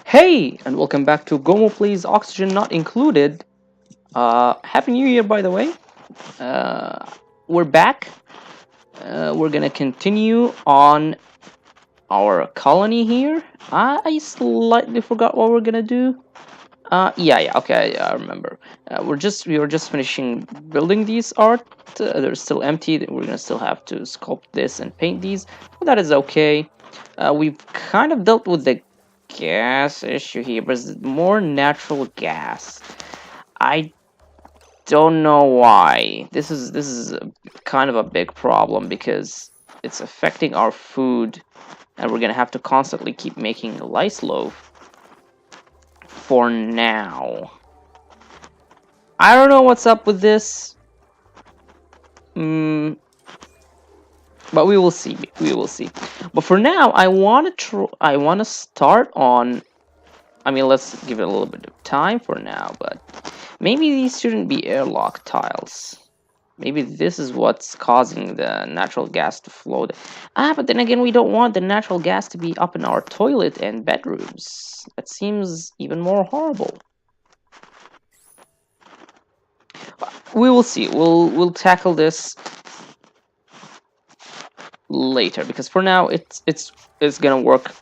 Hey, and welcome back to Gomu Plays Oxygen Not Included. Happy New Year, by the way. Uh, we're back. We're gonna continue on our colony here. I slightly forgot what we're gonna do. Yeah, okay, I remember. We were just finishing building these art. They're still empty. We're gonna still have to sculpt this and paint these, but that is okay. We've kind of dealt with the gas issue here, but it's more natural gas. I don't know why. This is kind of a big problem because it's affecting our food, and we're gonna have to constantly keep making lice loaf for now. I don't know what's up with this. Mm, but we will see. We will see. But for now, I want to start on. I mean, let's give it a little bit of time for now. But maybe these shouldn't be airlock tiles. Maybe this is what's causing the natural gas to flow. But then again, we don't want the natural gas to be up in our toilet and bedrooms. That seems even more horrible. We will see. We'll tackle this later because for now it's gonna work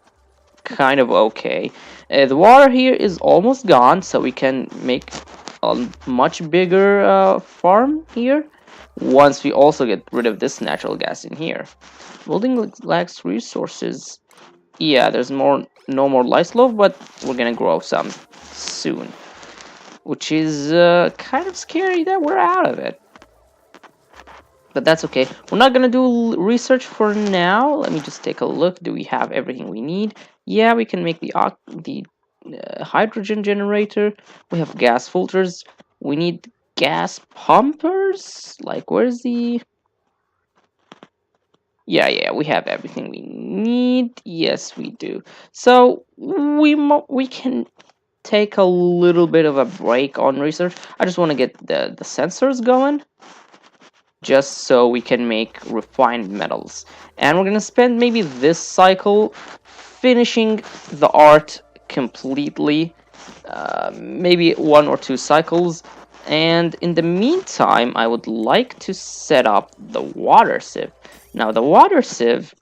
kind of okay. The water here is almost gone, so we can make a much bigger farm here once we also get rid of this natural gas in here. Building lacks resources. Yeah, there's no more lice loaf, but we're gonna grow some soon, which is kind of scary that we're out of it. But that's okay. We're not gonna do research for now. Let me just take a look. Do we have everything we need? Yeah, we can make the hydrogen generator. We have gas filters. We need gas pumpers. Like, where's the? Yeah, we have everything we need. Yes, we do. So we can take a little bit of a break on research. I just want to get the sensors going, just so we can make refined metals. And we're gonna spend maybe this cycle finishing the art completely, maybe one or two cycles. And in the meantime, I would like to set up the water sieve. Now, the water sieve,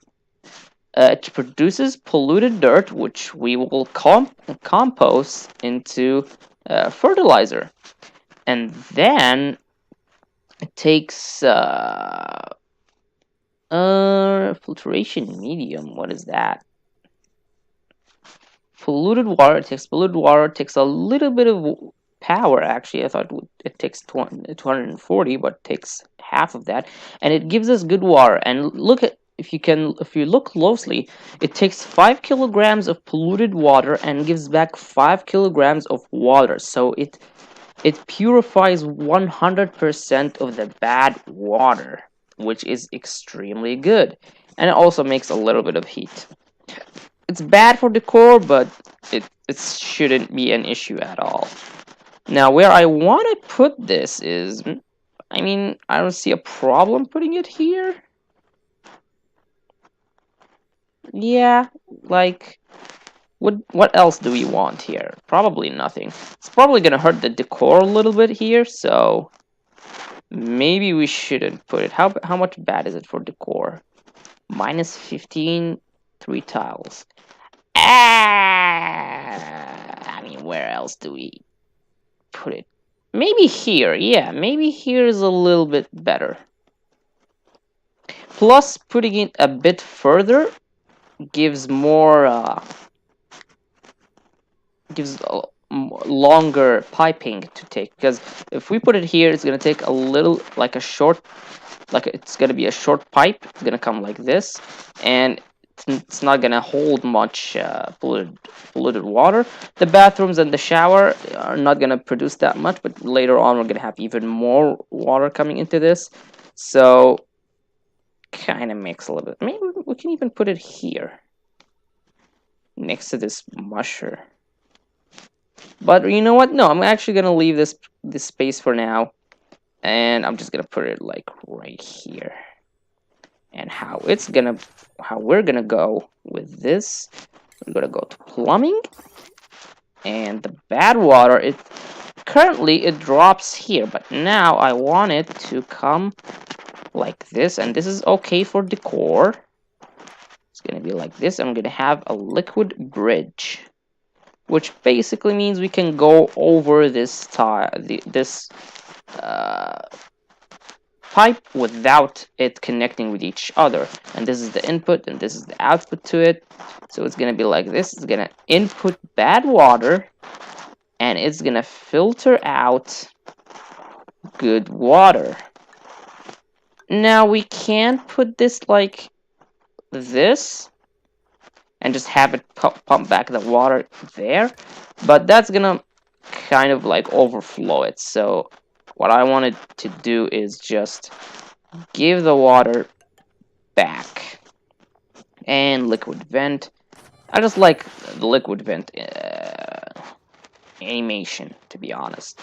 it produces polluted dirt, which we will compost into fertilizer. And then it takes filtration medium. What is that? Polluted water. It takes polluted water. It takes a little bit of power. Actually, I thought it takes 240, but it takes half of that, and it gives us good water. And look at if you look closely, it takes 5 kilograms of polluted water and gives back 5 kilograms of water. So it purifies 100% of the bad water, which is extremely good. And it also makes a little bit of heat. It's bad for decor, but it shouldn't be an issue at all. Now, where I want to put this is, I mean, I don't see a problem putting it here. Yeah, like, what else do we want here? Probably nothing. It's probably gonna hurt the decor a little bit here, so maybe we shouldn't put it. How much bad is it for decor? Minus 15, 3 tiles. I mean, where else do we put it? Maybe here. Yeah, maybe here is a little bit better. Plus, putting it a bit further gives more gives a longer piping to take, because if we put it here, it's gonna take a little, like a short, like it's gonna be a short pipe. It's gonna come like this, and it's not gonna hold much polluted water. The bathrooms and the shower are not gonna produce that much, but later on we're gonna have even more water coming into this, so kind of makes a little bit. Maybe we can even put it here next to this musher. But you know what? No, I'm actually gonna leave this space for now, and I'm just gonna put it like right here. And how we're gonna go with this, we're gonna go to plumbing, And the bad water, it currently it drops here, but now I want it to come like this, and this is okay for decor. It's gonna be like this. I'm gonna have a liquid bridge, which basically means we can go over this uh, pipe without it connecting with each other. And this is the input, and this is the output to it. So it's gonna be like this. It's gonna input bad water, and it's gonna filter out good water. Now we can't put this like this and just have it pump back the water there, but that's gonna kind of like overflow it. So what I wanted to do is just give the water back. And liquid vent, I just like the liquid vent animation, to be honest.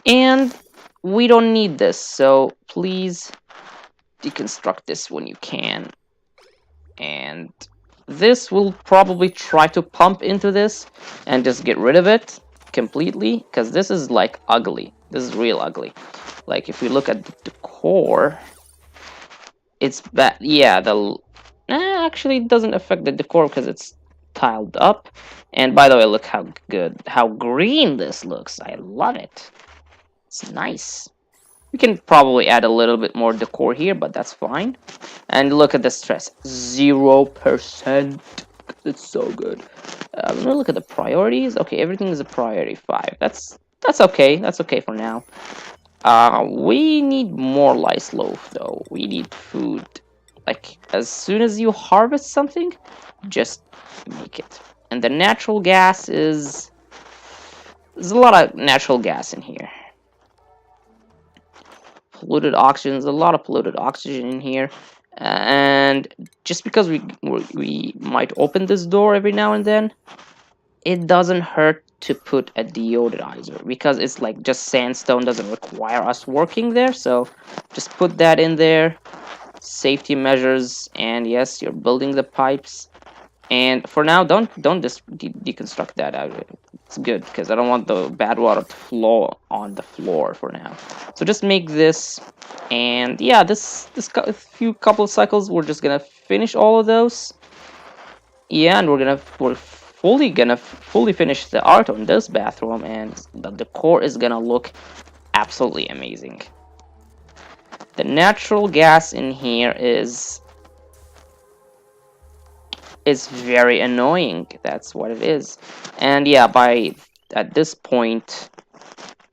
And we don't need this, so please deconstruct this when you can. And this will probably try to pump into this and just get rid of it completely, because this is like ugly. This is real ugly. Like if we look at the core, it's bad. Yeah, actually it doesn't affect the decor because it's tiled up. And by the way, look how green this looks. I love it. It's nice. We can probably add a little bit more decor here, but that's fine. And look at the stress, 0%. It's so good. Let me look at the priorities. Okay, everything is a priority 5. That's okay. That's okay for now. We need more lice loaf though. We need food. Like as soon as you harvest something, just make it. And the natural gas is there's a lot of natural gas in here. Polluted oxygen. There's a lot of polluted oxygen in here. And just because we might open this door every now and then, it doesn't hurt to put a deodorizer, because it's like just sandstone, doesn't require us working there. So just put that in there. Safety measures, and yes, you're building the pipes. And for now, don't just deconstruct that. It's good because I don't want the bad water to flow on the floor for now. So just make this, and yeah, this few couple of cycles, we're just gonna finish all of those. Yeah, and we're fully finish the art on this bathroom, and the decor is gonna look absolutely amazing. The natural gas in here is very annoying. That's what it is. And yeah, at this point,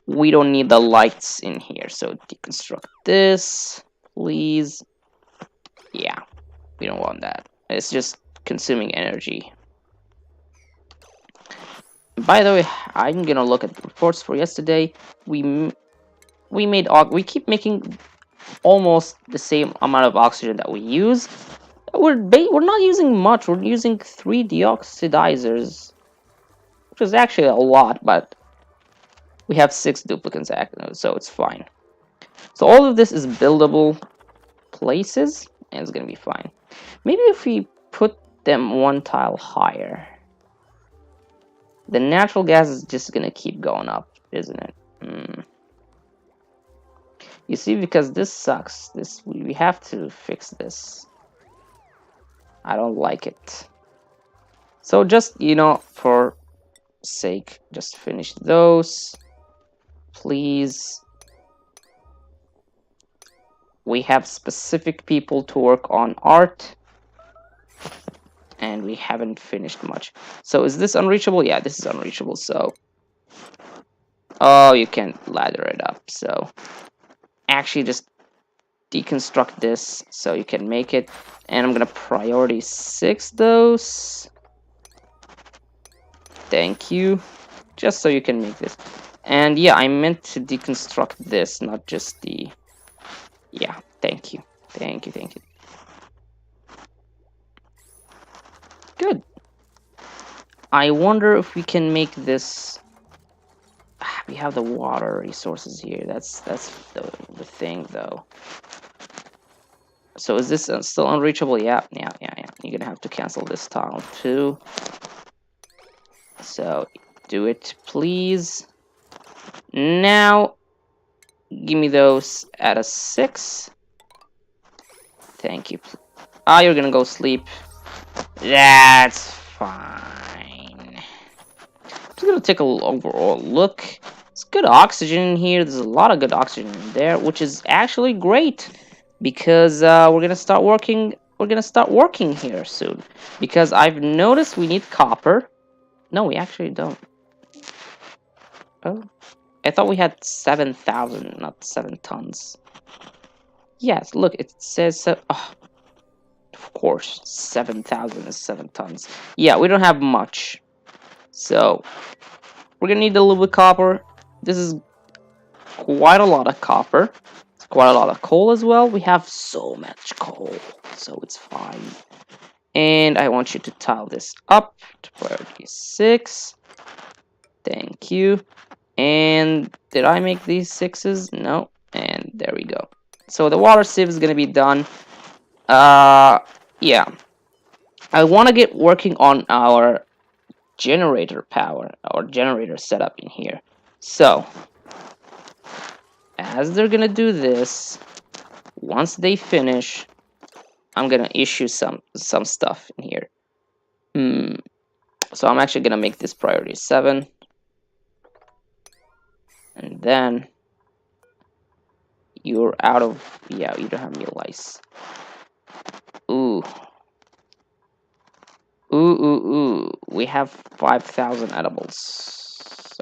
we don't need the lights in here. So deconstruct this, please. Yeah, we don't want that. It's just consuming energy. By the way, I'm gonna look at the reports for yesterday. We keep making almost the same amount of oxygen that we use. We're not using much. We're using 3 deoxidizers, which is actually a lot, but we have 6 duplicates active, so it's fine. So all of this is buildable places, and it's gonna be fine. Maybe if we put them 1 tile higher, the natural gas is just gonna keep going up, isn't it? You see, because this sucks. We have to fix this. I don't like it. So just, for sake, just finish those, please. We have specific people to work on art, and we haven't finished much. So is this unreachable? Yeah, this is unreachable. So you can't ladder it up. So actually just deconstruct this so you can make it. And I'm gonna priority 6 those. Thank you. Just so you can make this. And yeah, I meant to deconstruct this, not just the... Yeah, thank you. Thank you. Good. I wonder if we can make this... We have the water resources here. That's the thing, though. So is this still unreachable? Yeah. You're gonna have to cancel this tile too. So Do it, please. Now, give me those at a 6. Thank you. Ah, you're gonna go sleep. That's fine. Just gonna take a overall look. It's good oxygen in here. There's a lot of good oxygen in there, which is actually great because we're gonna start working. We're gonna start working here soon because I've noticed we need copper. No, we actually don't. Oh, I thought we had 7,000, not 7 tons. Yes, look, it says. Oh, of course, 7,000 is 7 tons. Yeah, we don't have much, so we're gonna need a little bit of copper. This is quite a lot of copper. It's quite a lot of coal as well. We have so much coal, so it's fine. And I want you to tile this up to priority 6. Thank you. And did I make these 6s? No. And there we go. So the water sieve is gonna be done. Yeah. I want to get working on our generator power, our generator setup in here. So as they're gonna do this, once they finish, I'm gonna issue some stuff in here. So I'm actually gonna make this priority 7, and then you're out of, yeah, you don't have meal lice. Ooh, ooh. We have 5,000 edibles.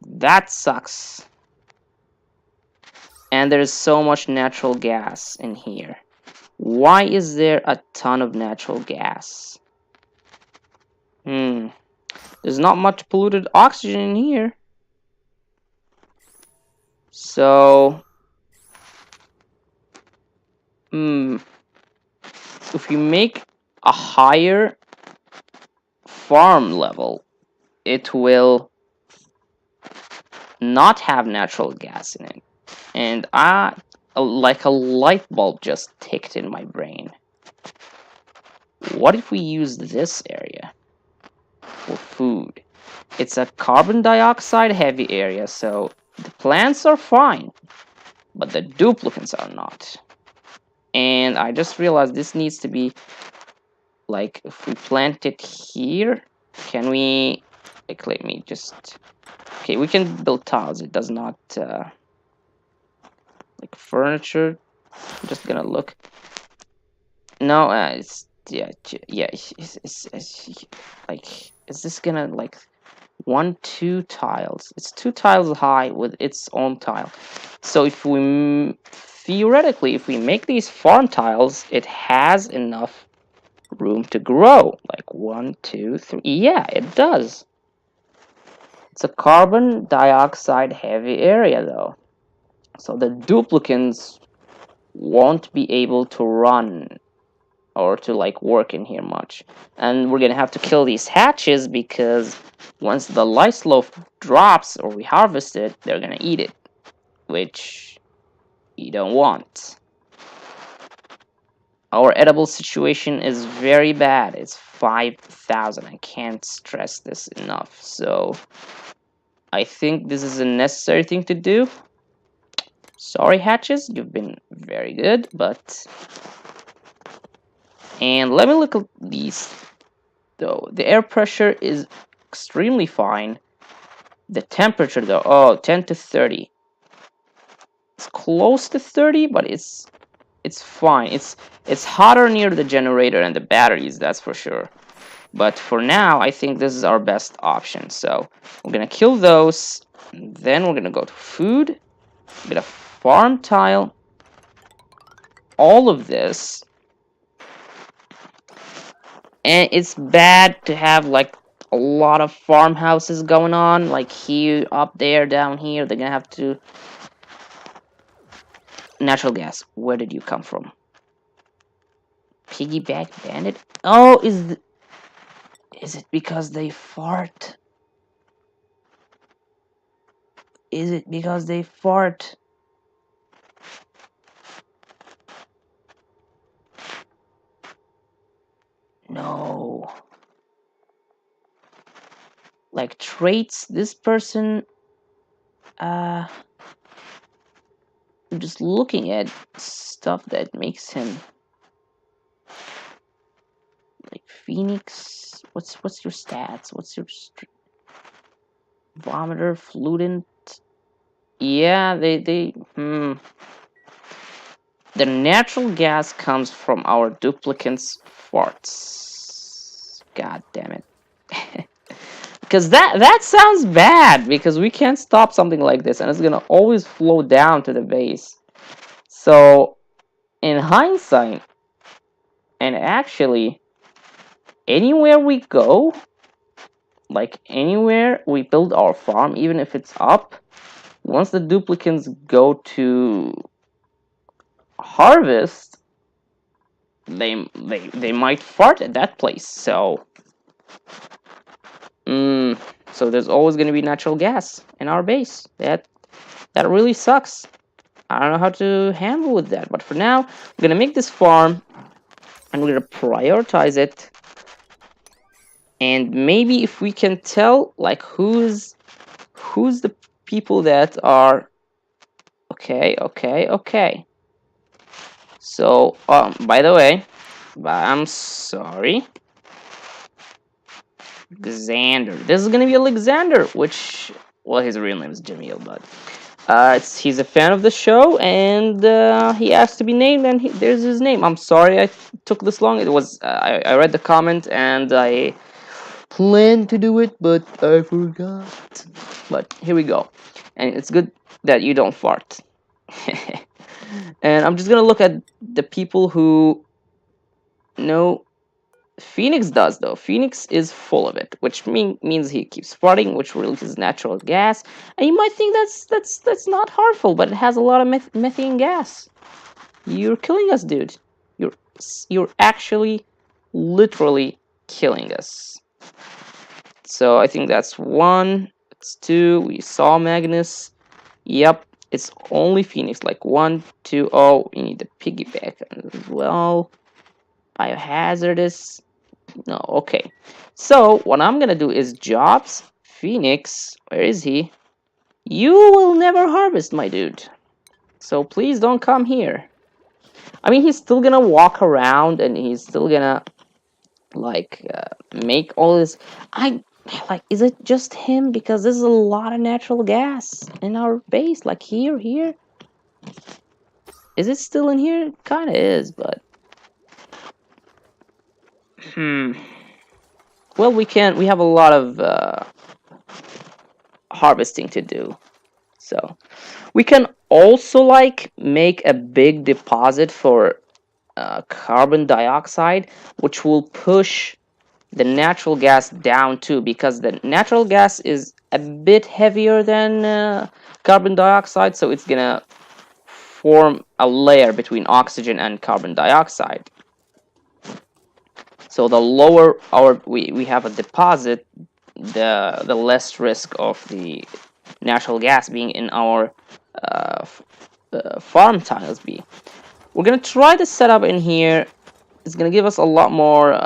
That sucks. And there's so much natural gas in here. Why is there a ton of natural gas? There's not much polluted oxygen in here. So, if you make a higher farm level, it will not have natural gas in it. And like a light bulb just ticked in my brain. What if we use this area for food? It's a carbon dioxide heavy area, so the plants are fine, but the duplicants are not. And I just realized this needs to be, like, if we plant it here, can we, like, let me just, okay, we can build tiles. It does not, like, furniture. I'm just gonna look. No, it's, yeah, it's like, is this gonna, like, 1, 2 tiles? It's 2 tiles high with its own tile. So if we, theoretically, if we make these farm tiles, it has enough room to grow. Like 1, 2, 3. Yeah, it does. It's a carbon dioxide heavy area though. So the duplicants won't be able to run or to, like, work in here much. And we're gonna have to kill these hatches because once the lice loaf drops or we harvest it, they're gonna eat it, which you don't want. Our edible situation is very bad. It's 5,000. I can't stress this enough. So I think this is a necessary thing to do. Sorry, hatches, you've been very good, but... And let me look at these, though. The air pressure is extremely fine. The temperature, though, oh, 10 to 30. It's close to 30, but it's fine. It's hotter near the generator and the batteries, that's for sure. But for now, I think this is our best option. So we're gonna kill those. Then we're gonna go to food. A bit of farm tile. All of this. And it's bad to have, like, a lot of farmhouses going on. Like here, up there, down here. They're gonna have to... Natural gas. Where did you come from? Piggyback bandit? Oh, is it because they fart? Is it because they fart? No. like traits. This person, I'm just looking at stuff that makes him like Phoenix. What's your stats? What's your vomiter, fluent? Yeah, they. The natural gas comes from our duplicants' farts. God damn it. Because that sounds bad, because we can't stop something like this, and it's gonna always flow down to the base. So, in hindsight, and actually, anywhere we go, like anywhere we build our farm, even if it's up, once the duplicants go to harvest, they might fart at that place. So so there's always going to be natural gas in our base. That really sucks. I don't know how to handle with that, but for now we're gonna make this farm and we're gonna prioritize it, and maybe if we can tell like who's the people that are okay. So by the way, I'm sorry, Xander. This is gonna be Alexander, which, well, his real name is Jamil, but he's a fan of the show, and he asked to be named, and there's his name. I'm sorry I took this long. It was I read the comment and I planned to do it, but I forgot. But here we go, and it's good that you don't fart. And I'm just gonna look at the people who know. Phoenix does, though. Phoenix is full of it, which means he keeps farting, which releases natural gas. And you might think that's not harmful, but it has a lot of methane gas. You're killing us, dude. You're actually literally killing us. So I think that's one. It's two. We saw Magnus. Yep, it's only Phoenix. Like 1, 2. Oh, we need the piggyback as well. Biohazardous. No, okay. So what I'm gonna do is jobs. Phoenix, where is he? You will never harvest, my dude. So please don't come here. I mean, he's still gonna walk around and he's still gonna like make all this. I like. Is it just him? Because there's a lot of natural gas in our base. Like here. Is it still in here? Kind of is, but well, we have a lot of harvesting to do. So we can also like make a big deposit for carbon dioxide, which will push the natural gas down too, because the natural gas is a bit heavier than carbon dioxide, so it's gonna form a layer between oxygen and carbon dioxide. So the lower we have a deposit, the less risk of the natural gas being in our farm tiles be. We're gonna try the setup in here. It's gonna give us a lot more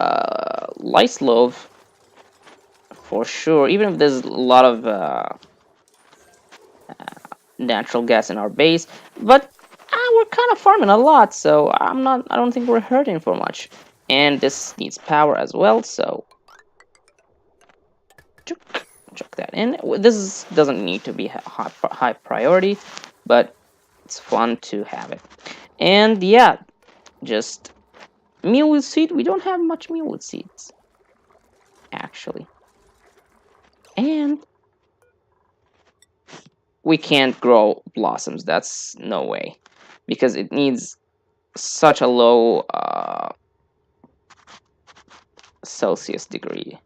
light love for sure, even if there's a lot of natural gas in our base. But we're kind of farming a lot, so I don't think we're hurting for much. And this needs power as well, so chuck that in. This doesn't need to be high priority, but it's fun to have it. And yeah, just meal with seed. We don't have much meal with seeds, actually. And we can't grow blossoms. That's no way, because it needs such a low Celsius degree,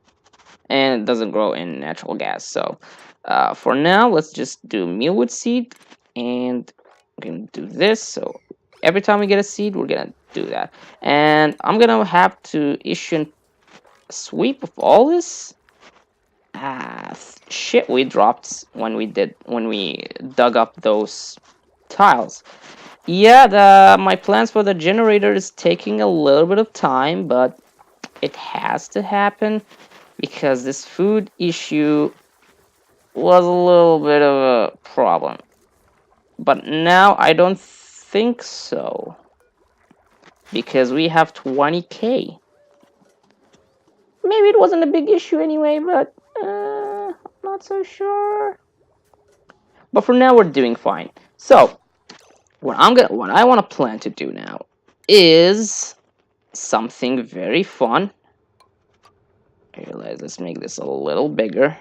and it doesn't grow in natural gas. So for now, let's just do mealwood seed, and we're gonna do this. So every time we get a seed, we're gonna do that, and I'm gonna have to issue a sweep of all this. Shit we dropped when we dug up those tiles. Yeah, my plans for the generator is taking a little bit of time, but it has to happen. because this food issue was a little bit of a problem. But now I don't think so, because we have 20k. Maybe it wasn't a big issue anyway, but not so sure. But for now, we're doing fine. So what I want to plan to do now is something very fun. I realize, let's make this a little bigger.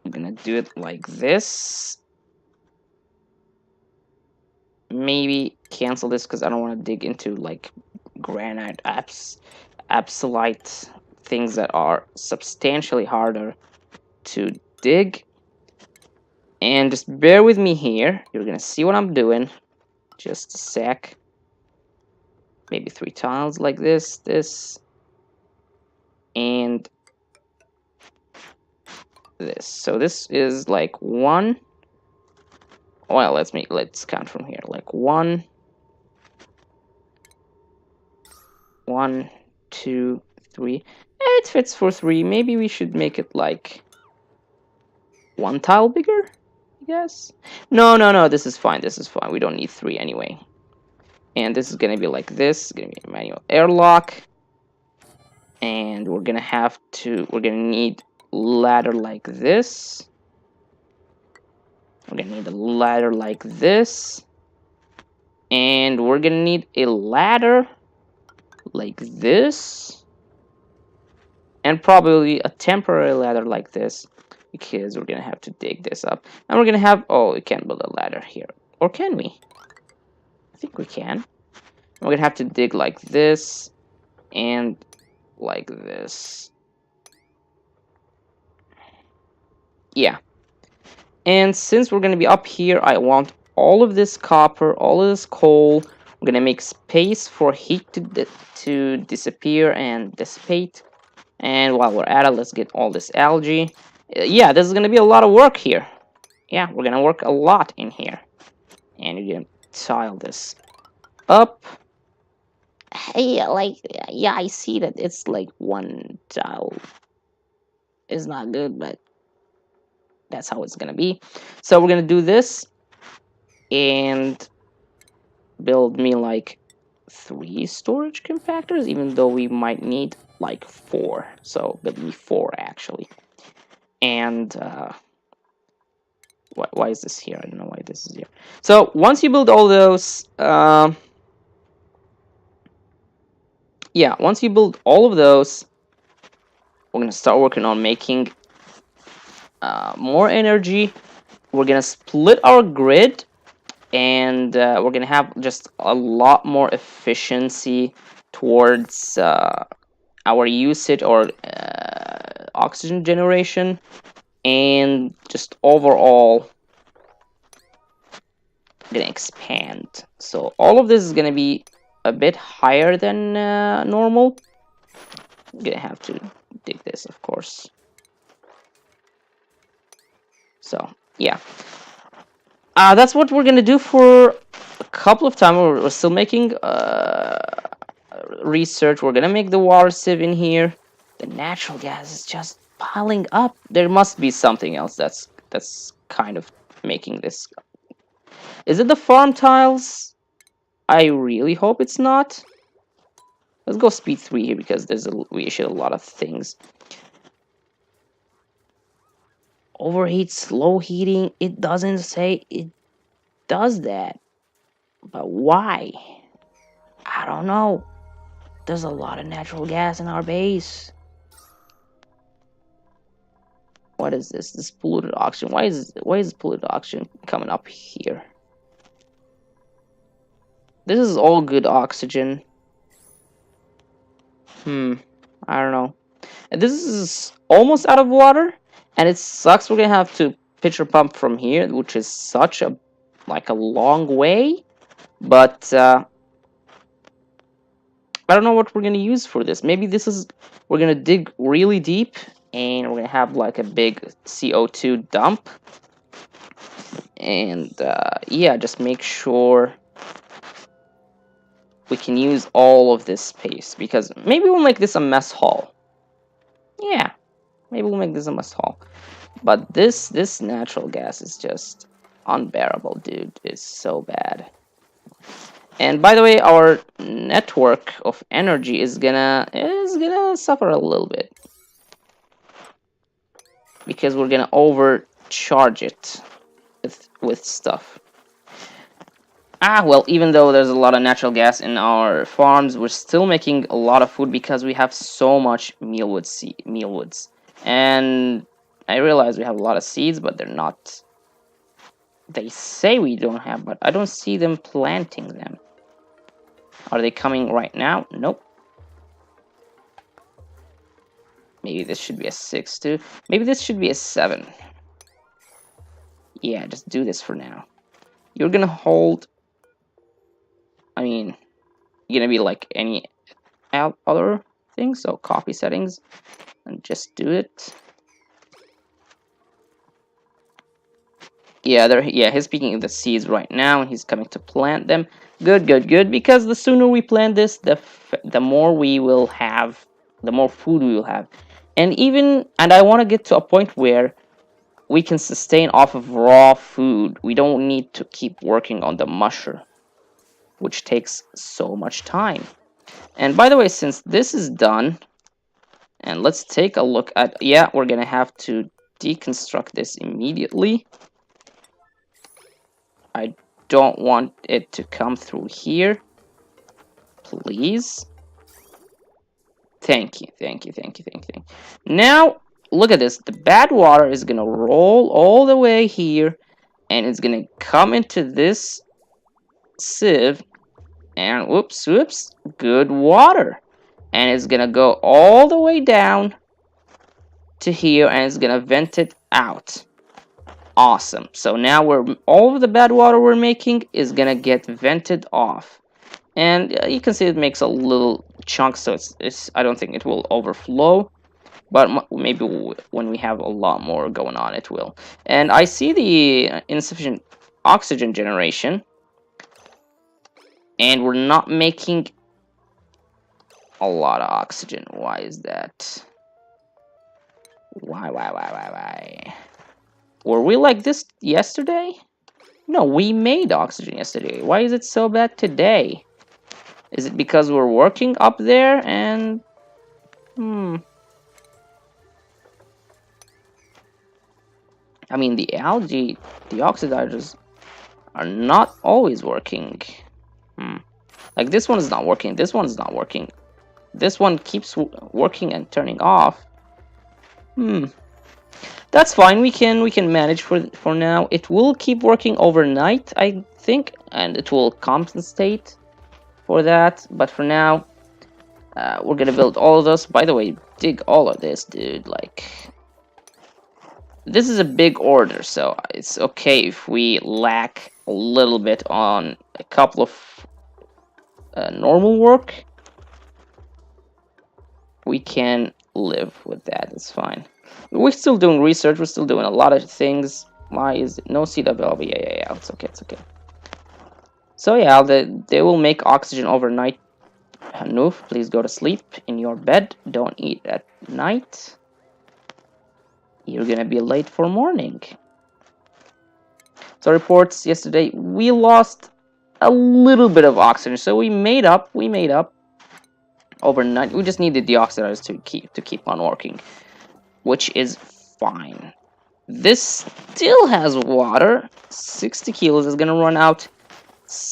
I'm gonna do it like this. Maybe cancel this because I don't want to dig into like granite absolute things that are substantially harder to dig. And just bear with me here. You're gonna see what I'm doing. Just a sec. Maybe 3 tiles like this, and this. So this is like 1. Well, let's count from here. Like 1, 1, 2, 3. It fits for 3. Maybe we should make it like 1 tile bigger, I guess. No. This is fine. This is fine. We don't need 3 anyway. And this is gonna be like this. It's gonna be a manual airlock. And we're gonna need ladder like this. We're gonna need a ladder like this. And we're gonna need a ladder like this. And probably a temporary ladder like this, because we're gonna have to dig this up. And we're gonna have, oh, we can't build a ladder here. Or can we? I think we can. We're gonna have to dig like this and like this. Yeah. And since we're gonna be up here, I want all of this copper, all of this coal. I'm gonna make space for heat to disappear and dissipate. And while we're at it, let's get all this algae. Yeah, this is gonna be a lot of work here. Yeah, we're gonna work a lot in here. And you're gonna tile this up. Hey, like, yeah, I see that it's like 1 tile is not good, but that's how it's gonna be. So we're gonna do this and build me like 3 storage compactors, even though we might need like 4. So build me 4 actually. And why is this here? I don't know why this is here. So once you build all those, yeah, once you build all of those, we're gonna start working on making more energy. We're gonna split our grid, and we're gonna have just a lot more efficiency towards our usage or oxygen generation, and just overall gonna expand. So all of this is gonna be a bit higher than normal. I'm gonna have to dig this, of course. So yeah, that's what we're gonna do for a couple of times. We're still making research. We're gonna make the water sieve in here. The natural gas is just piling up. There must be something else that's kind of making this. Is it the farm tiles? I really hope it's not. Let's go speed 3 here, because we issued a lot of things. Overheat, slow heating. It doesn't say it does that. But why? I don't know. There's a lot of natural gas in our base. What is this? This polluted oxygen. Why is polluted oxygen coming up here? This is all good oxygen. I don't know. And this is almost out of water, and it sucks. We're gonna have to pitcher pump from here, which is such a long way. But I don't know what we're gonna use for this. Maybe we're gonna dig really deep, and we're gonna have like a big CO2 dump. And yeah, just make sure we can use all of this space, because maybe we'll make this a mess hall. Yeah, Maybe we'll make this a must haul. But this natural gas is just unbearable, dude. It's so bad. And by the way, our network of energy is gonna suffer a little bit because we're gonna overcharge it with stuff. Ah, well, even though there's a lot of natural gas in our farms, we're still making a lot of food because we have so much mealwoods. And I realize we have a lot of seeds, but they're not. They say we don't have, but I don't see them planting them. Are they coming right now? Nope. Maybe this should be a 6 too. Maybe this should be a 7. Yeah, just do this for now. You're gonna hold. I mean, you're gonna be like any other thing. So copy settings and just do it. Yeah, he's picking the seeds right now, and he's coming to plant them. Good, good, good. Because the sooner we plant this, the more we will have, the more food we will have, and I want to get to a point where we can sustain off of raw food. We don't need to keep working on the musher, which takes so much time. And by the way, since this is done, and let's take a look at, yeah, we're gonna have to deconstruct this immediately. I don't want it to come through here. Please. Thank you, thank you, thank you, thank you. Now, look at this. The bad water is gonna roll all the way here, and it's gonna come into this sieve, and whoops, whoops, good water. And it's gonna go all the way down to here, and it's gonna vent it out. Awesome. So now all of the bad water we're making is gonna get vented off. And you can see it makes a little chunk, so I don't think it will overflow, but maybe when we have a lot more going on, it will. And I see the insufficient oxygen generation, and we're not making a lot of oxygen. Why is that? Why? Were we like this yesterday? No, we made oxygen yesterday. Why is it so bad today? Is it because we're working up there and... I mean, the algae, the oxidizers are not always working. Like this one is not working, this one is not working. This one keeps working and turning off. That's fine, we can manage for now. It will keep working overnight, I think, and it will compensate for that, but for now, we're gonna build all of those. By the way, dig all of this, dude. Like, this is a big order, so it's okay if we lack a little bit on a couple of normal work. We can live with that, it's fine. We're still doing research, we're still doing a lot of things. Why is it no seed available? Yeah, it's okay, it's okay. So yeah, they will make oxygen overnight. Hanuf, please go to sleep in your bed. Don't eat at night. You're gonna be late for morning. So reports yesterday, we lost a little bit of oxygen, so we made up overnight. We just needed the oxidizers to keep on working, which is fine. This still has water. 60 kilos is gonna run out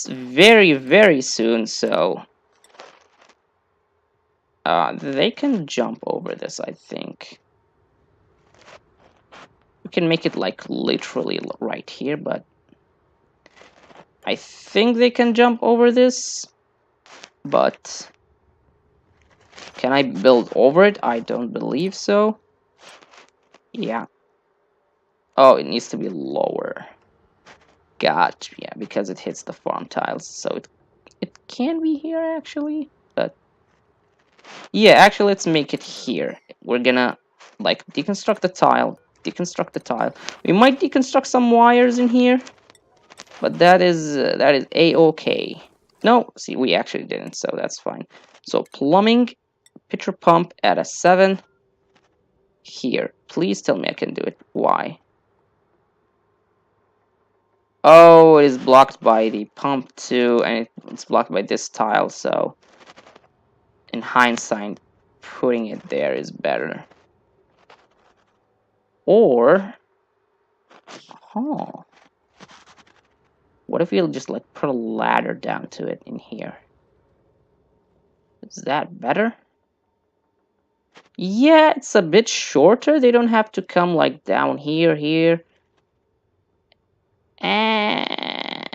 very, very soon, so they can jump over this, I think. We can make it like literally right here, but I think they can jump over this. But can I build over it? I don't believe so. Yeah. Oh, it needs to be lower. Gotcha. Yeah, because it hits the farm tiles, so it can be here actually. But yeah, actually, let's make it here. We're gonna like deconstruct the tile. We might deconstruct some wires in here, but that is a-okay. No, see, we actually didn't, so that's fine. So plumbing, pitcher pump at a 7. here. Please tell me I can do it. Why? Oh, it is blocked by the pump too, and it's blocked by this tile, so in hindsight, putting it there is better. Or, huh, what if we'll just like put a ladder down to it in here? Is that better? Yeah, it's a bit shorter. They don't have to come like down here. And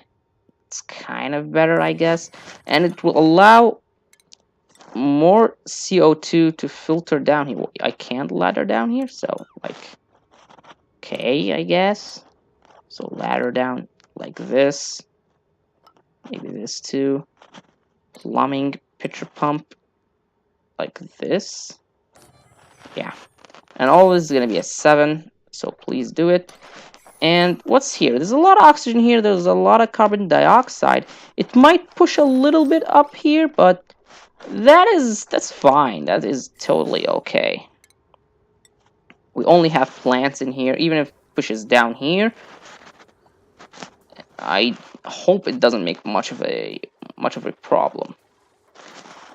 it's kind of better, I guess. And it will allow more CO2 to filter down here. I can't ladder down here, so like, okay, I guess. So ladder down like this. Maybe this too. Plumbing pitcher pump like this. Yeah. And all this is going to be a 7, so please do it. And what's here? There's a lot of oxygen here. There's a lot of carbon dioxide. It might push a little bit up here, but that's fine. That is totally okay. We only have plants in here. Even if it pushes down here, I hope it doesn't make much of a problem.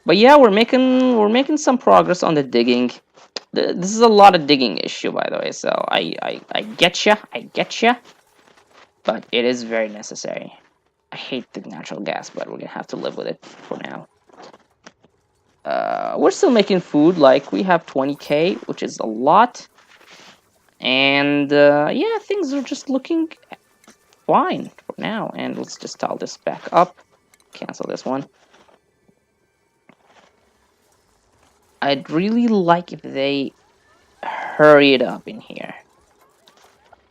But yeah, we're making some progress on the digging. This is a lot of digging issue, by the way. So I getcha, but it is very necessary. I hate the natural gas, but we're gonna have to live with it for now. We're still making food. Like we have 20k, which is a lot, and yeah, things are just looking fine for now. And let's just tile this back up. Cancel this one. I'd really like if they hurry it up in here.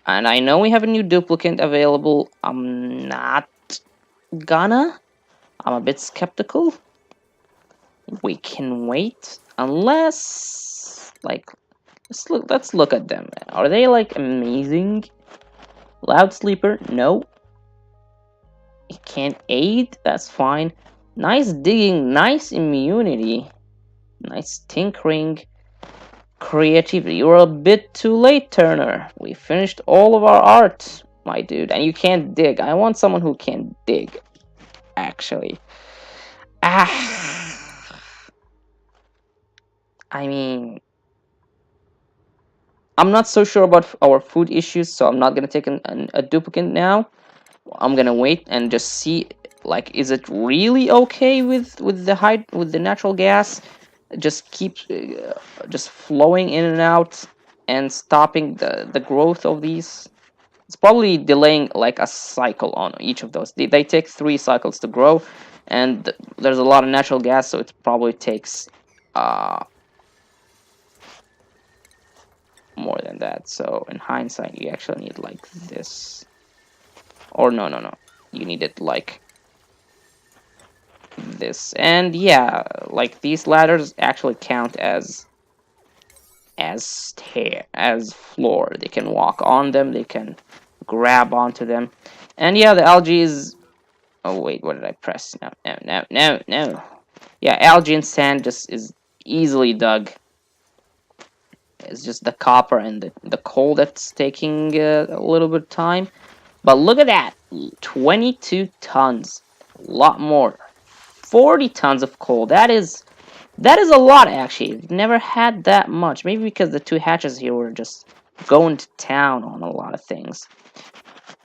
And I know we have a new duplicant available. I'm not gonna. I'm a bit skeptical. We can wait unless, like, let's look at them. Are they like amazing? Loud sleeper, no. It can't aid, that's fine. Nice digging, nice immunity, nice tinkering, creativity. You're a bit too late, Turner. We finished all of our art, my dude, and you can't dig. I want someone who can dig, actually. I mean, I'm not so sure about our food issues, so I'm not gonna take a duplicant now. I'm gonna wait and just see, like, is it really okay with the natural gas? Just keep just flowing in and out and stopping the growth of these. It's probably delaying like a cycle on each of those. They take 3 cycles to grow, and there's a lot of natural gas, so it probably takes more than that. So in hindsight, you actually need like this, or no, you need it like this. And yeah, like these ladders actually count as floor. They can walk on them, they can grab onto them. And yeah, the algae is, oh wait, what did I press? No. Yeah, algae and sand just is easily dug. It's just the copper and the coal that's taking a little bit of time. But look at that, 22 tons, a lot more. 40 tons of coal. That is a lot, actually. I've never had that much. Maybe because the 2 hatches here were just going to town on a lot of things.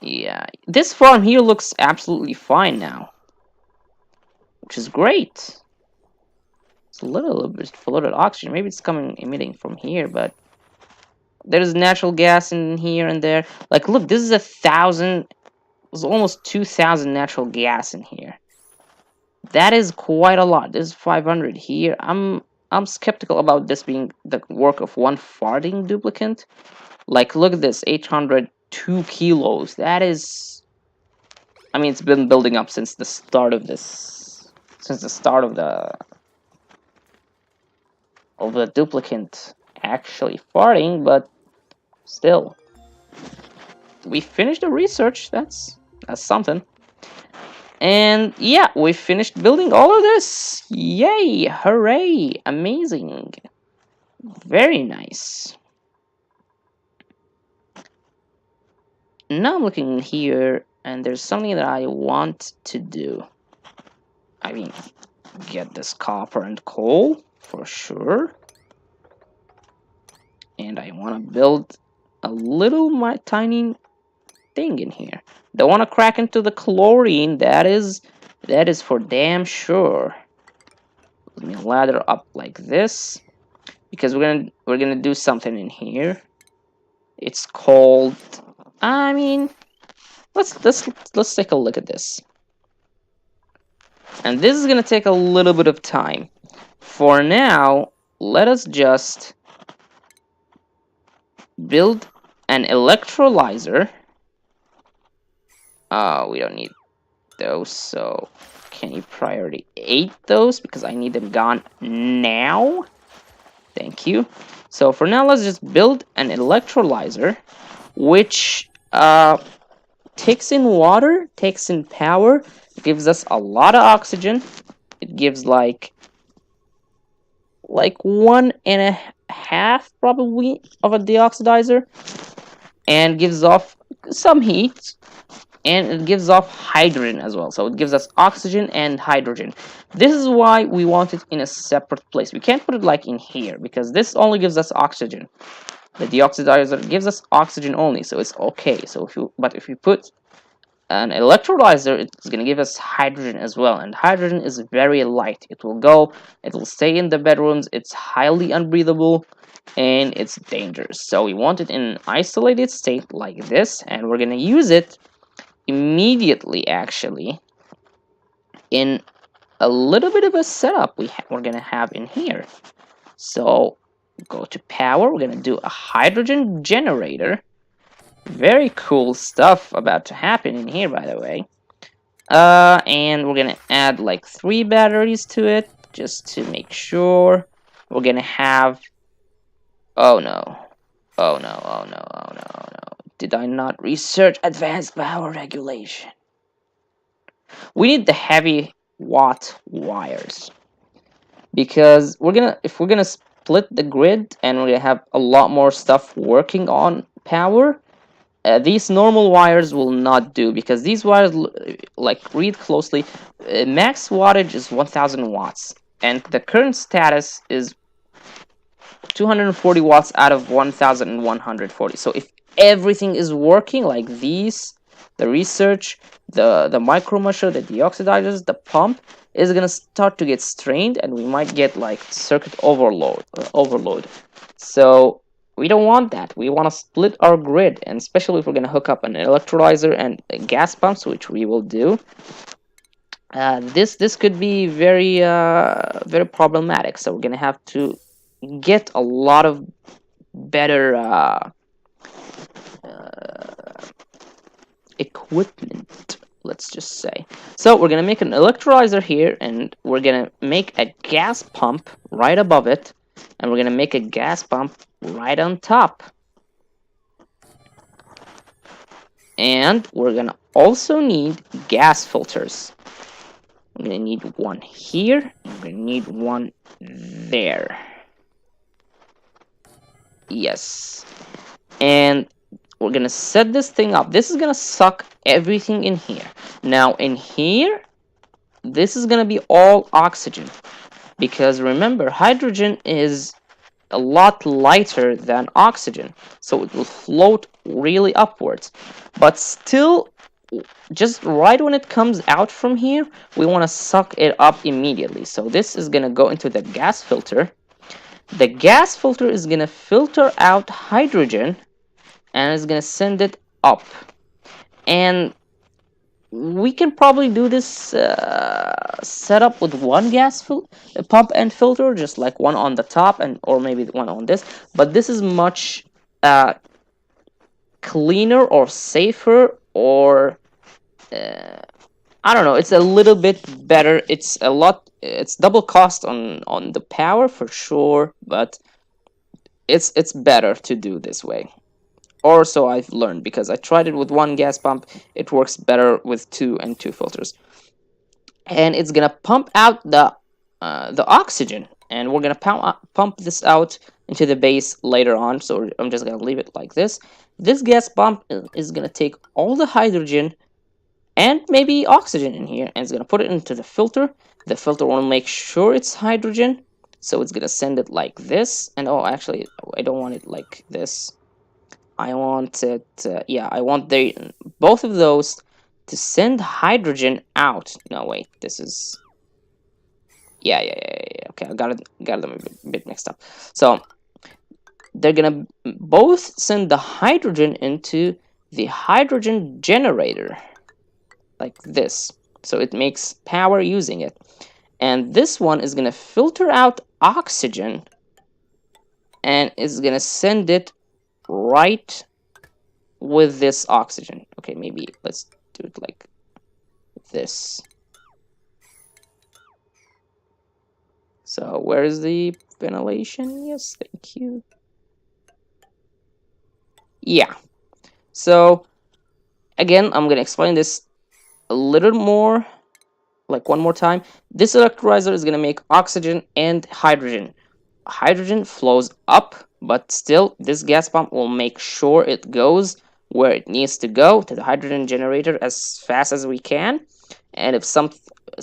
Yeah, this farm here looks absolutely fine now, which is great. It's a little bit polluted oxygen. Maybe it's emitting from here, but there's natural gas in here and there. Like, look, this is 1,000. There's almost 2,000 natural gas in here. That is quite a lot. There's 500 here. I'm skeptical about this being the work of one farting duplicant. Like, look at this, 802 kilos. That is, I mean, it's been building up since the start of this, since the start of the duplicant actually farting, but still. We finished the research. That's something. And yeah, we finished building all of this. Yay! Hooray! Amazing. Very nice. Now I'm looking here, and there's something that I want to do. I mean, get this copper and coal for sure. And I want to build a little my tiny thing in here. Don't want to crack into the chlorine. That is for damn sure. Let me ladder up like this because we're gonna do something in here. It's called. I mean, let's take a look at this. And this is gonna take a little bit of time. For now, let us just build an electrolyzer. We don't need those, so can you priority 8 those because I need them gone now? Thank you. So for now, let's just build an electrolyzer, which takes in water, takes in power, gives us a lot of oxygen. It gives like 1.5 probably of a deoxidizer, and gives off some heat, and it gives off hydrogen as well. So it gives us oxygen and hydrogen. This is why we want it in a separate place. We can't put it like in here because this only gives us oxygen. The deoxidizer gives us oxygen only, so it's okay. So if you put an electrolyzer, it's going to give us hydrogen as well, and hydrogen is very light. It will stay in the bedrooms. It's highly unbreathable, and it's dangerous. So we want it in an isolated state like this, and we're going to use it immediately, actually, in a little bit of a setup we're going to have in here. So go to power. We're going to do a hydrogen generator. Very cool stuff about to happen in here, by the way. And we're gonna add like 3 batteries to it just to make sure. We're gonna have. Oh no! Oh no! Oh no! Oh no! Oh no! Did I not research advanced power regulation? We need the heavy watt wires because if we're gonna split the grid and we're gonna have a lot more stuff working on power. These normal wires will not do because these wires, like, read closely. Max wattage is 1000 watts, and the current status is 240 watts out of 1140. So if everything is working like these, the research, the micro musher, the deoxidizers, the pump is gonna start to get strained, and we might get like circuit overload. So we don't want that. We want to split our grid, and especially if we're going to hook up an electrolyzer and gas pumps, which we will do. This could be very very problematic. So we're going to have to get a lot of better equipment. Let's just say. So we're going to make an electrolyzer here, and we're going to make a gas pump right above it, and we're going to make a gas pump right on top. And we're gonna also need gas filters. We're gonna need one here, and we're gonna need one there. Yes. And we're gonna set this thing up. This is gonna suck everything in here. Now in here, this is gonna be all oxygen. Because remember, hydrogen is a lot lighter than oxygen, so it will float really upwards. But still, just right when it comes out from here, we want to suck it up immediately. So this is going to go into the gas filter. The gas filter is going to filter out hydrogen and is going to send it up. And we can probably do this setup with one gas pump and filter, just like one on the top or maybe one on this. But this is much cleaner or safer, or I don't know. It's a little bit better. It's double cost on the power for sure, but it's better to do this way. Or so I've learned, because I tried it with one gas pump. It works better with 2 and 2 filters. And it's gonna pump out the oxygen, and we're gonna pump this out into the base later on. So I'm just gonna leave it like this. This gas pump is gonna take all the hydrogen and maybe oxygen in here, and it's gonna put it into the filter. The filter will make sure it's hydrogen, so it's gonna send it like this. And oh, actually, I don't want it like this. I want it, yeah, I want both of those to send hydrogen out. No, wait, this is, yeah. Okay, I got them a bit mixed up. So they're gonna both send the hydrogen into the hydrogen generator, like this. So it makes power using it. And this one is gonna filter out oxygen and is gonna send it right with this oxygen. Okay, maybe let's do it like this. So where's the ventilation? Yes, thank you. Yeah. So again, I'm gonna explain this a little more, like one more time. This electrolyzer is gonna make oxygen and hydrogen. Hydrogen flows up, but still this gas pump will make sure it goes where it needs to go, to the hydrogen generator, as fast as we can. And if some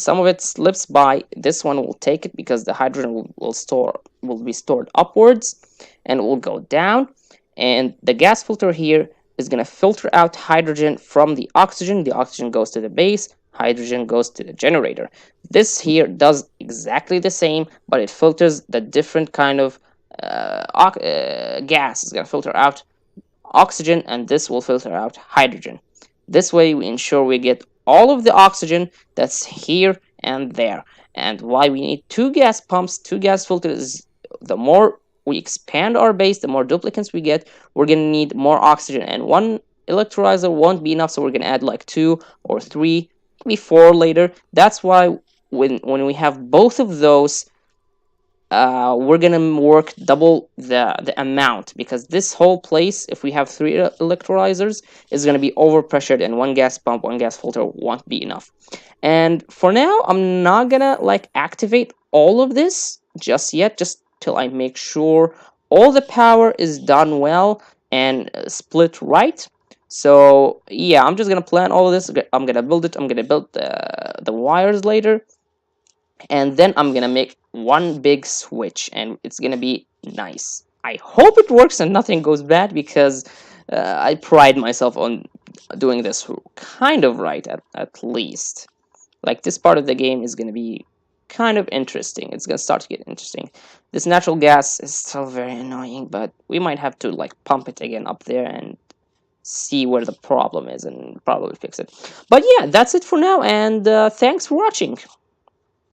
of it slips by, this one will take it because the hydrogen will be stored upwards and it will go down. And the gas filter here is going to filter out hydrogen from the oxygen. The oxygen goes to the base, hydrogen goes to the generator. This here does exactly the same, but it filters the different kind of gas. It's going to filter out oxygen, and this will filter out hydrogen. This way we ensure we get all of the oxygen that's here and there. And why we need two gas pumps, two gas filters, the more we expand our base, the more duplicates we get, we're going to need more oxygen. And one electrolyzer won't be enough, so we're going to add like 2 or 3, maybe 4 later. That's why when we have both of those, we're gonna work double the amount, because this whole place, if we have 3 electrolyzers, is gonna be overpressured, and one gas pump, one gas filter won't be enough. And for now, I'm not gonna like activate all of this just yet, just till I make sure all the power is done well and split right. So yeah, I'm just gonna plan all of this. I'm gonna build it. I'm gonna build the wires later, and then I'm gonna make one big switch, and it's gonna be nice. I hope it works and nothing goes bad, because I pride myself on doing this kind of right, at least. Like, this part of the game is gonna be kind of interesting. It's gonna start to get interesting. This natural gas is still very annoying, but we might have to like pump it again up there and see where the problem is and probably fix it. But yeah, that's it for now, and thanks for watching.